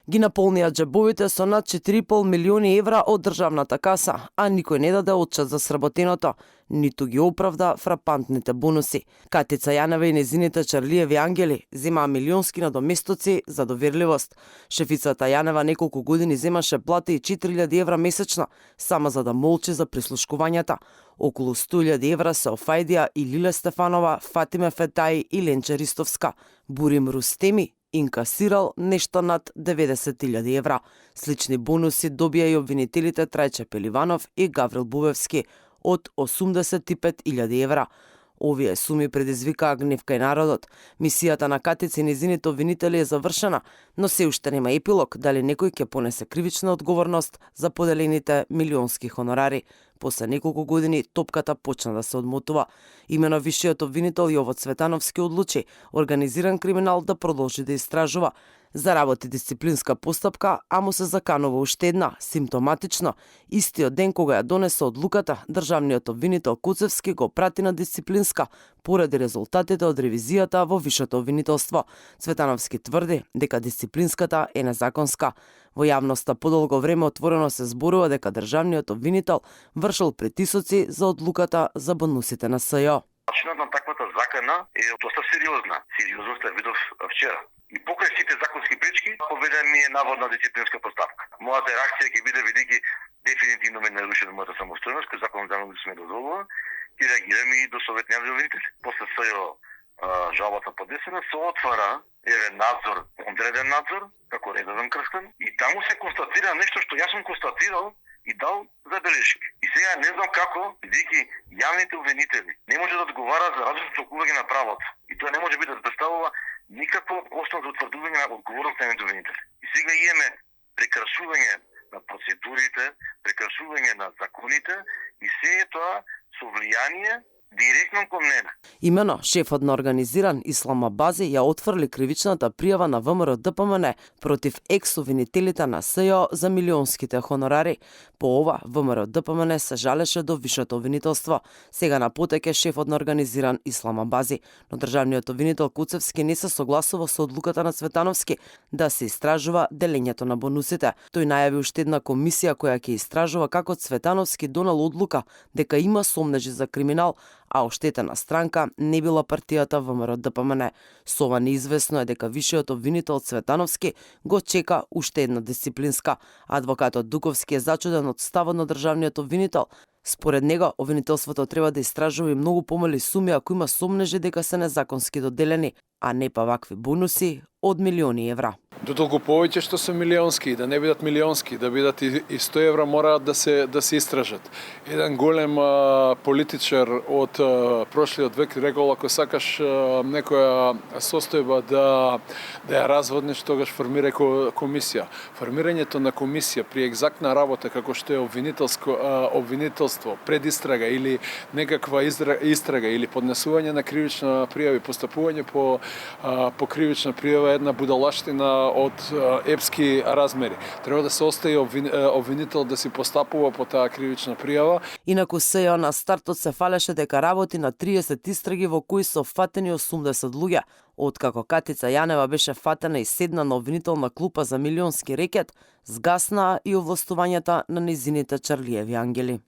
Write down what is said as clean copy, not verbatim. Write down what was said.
ги наполнија џебовите со над 4,5 милиони евра од државната каса, а никој не даде отчет за сработеното, ниту ги оправда фрапантните бонуси. Катица Јанева и незините Чарлиеви ангели земаа милионски надоместоци за доверливост. Шефицата Јанева неколку години земаше плати и 4.000 евра месечно, само за да молчи за прислушкувањата. Околу 100.000 евра се офајдија и Лиле Стефанова, Фатиме Фетаи и Ленче Ристовска. Бурим Рустеми инкасирал нешто над 90.000 евра. Слични бонуси добија и обвинителите Трајче Пеливанов и Гаврил Бубевски од 85.000 евра. Овие суми предизвикаа гнев кај народот. Мисијата на Катица и незините обвинители е завршена, но се уште нема епилог дали некој ќе понесе кривична одговорност за поделените милионски хонорари. После неколку години топката почна да се одмотува. Имено висшиот обвинител Јово Цветановски одлучи организиран криминал да продолжи да истражува. Заработи дисциплинска постапка, а му се заканува уште една, симптоматично. Истиот ден кога ја донесе одлуката, државниот обвинител Куцевски го прати на дисциплинска поради резултатите од ревизијата во висшето обвинителство. Цветановски тврди дека дисциплинската е незаконска. Во јавноста подолго време отворено се зборува дека државниот обвинител вршил притисоци за одлуката за бонусите на СЈО. Начинот на таквата закана е доста сериозна. Сериозноста видов вчера. И покрај сите законски пречки, поведе ми е наводна дисциплинска постапка. Мојата реакција ќе биде, бидејќи дефинитивно ме нарушена мојата самостојност, кој законодавно ми се дозволува, ќе реагирам и до советни обвинители. После СЈО жалбата подесена се отвара надзор, одреден надзор, како редовен крстен, и таму се констатира нешто што јас сум констатирал и дал забелешки. И сега не знам како, бидејќи јавните обвинители не може да одговарат за различно толкување на правото. И тоа не може да представува никакво основа за утврдување на одговорност на обвинители. И сега имаме прекрашување на процедурите, прекрашување на законите и се е тоа со влијание директно кон мене. Имено, шефот на организиран Исламабази ја отфрли кривичната пријава на ВМРО ДПМН против екс-обвинителите на СЈО за милионските хонорари. По ова, ВМРО ДПМН се жалеше до висшето обвинителство. Сега на потек е шефот на организиран Исламабази, но државниот обвинител Куцевски не се согласува со одлуката на Цветановски да се истражува делењето на бонусите. Тој најави уште една комисија која ќе истражува како Цветановски донел одлука дека има сомнежи за криминал, а оштетена странка не била партијата ВМРО ДПМН. Со ова неизвестно е дека висшиот обвинител Цветановски го чека уште една дисциплинска. Адвокатот Дуковски е зачуден од ставот на државниот обвинител. Според него, обвинителството треба да истражува и многу помали суми ако има сомнежи дека се незаконски доделени, а не па вакви бонуси од милиони евра. Дотолку повеќе што се милионски, да не бидат милионски, да бидат и 100 евра мораат да се истражат. Еден голем политичар од прошлиот век рекол, ако сакаш некоја состојба да ја разводниш, тогаш формирај комисија. Формирањето на комисија при екзактна работа како што е обвинителство, предистрага или некаква истрага или поднесување на кривична пријава и постапување по кривична пријава е една будалаштина од епски размери. Треба да се остави обвинител да си постапува по таа кривична пријава. Инаку СЈО на стартот се фалеше дека работи на 30 истраги во кои се фатени 80 луѓе. Откако Катица Јанева беше фатена и седна на обвинителна клупа за милионски рекет, згаснаа и овластувањата на незините Чарлиеви ангели.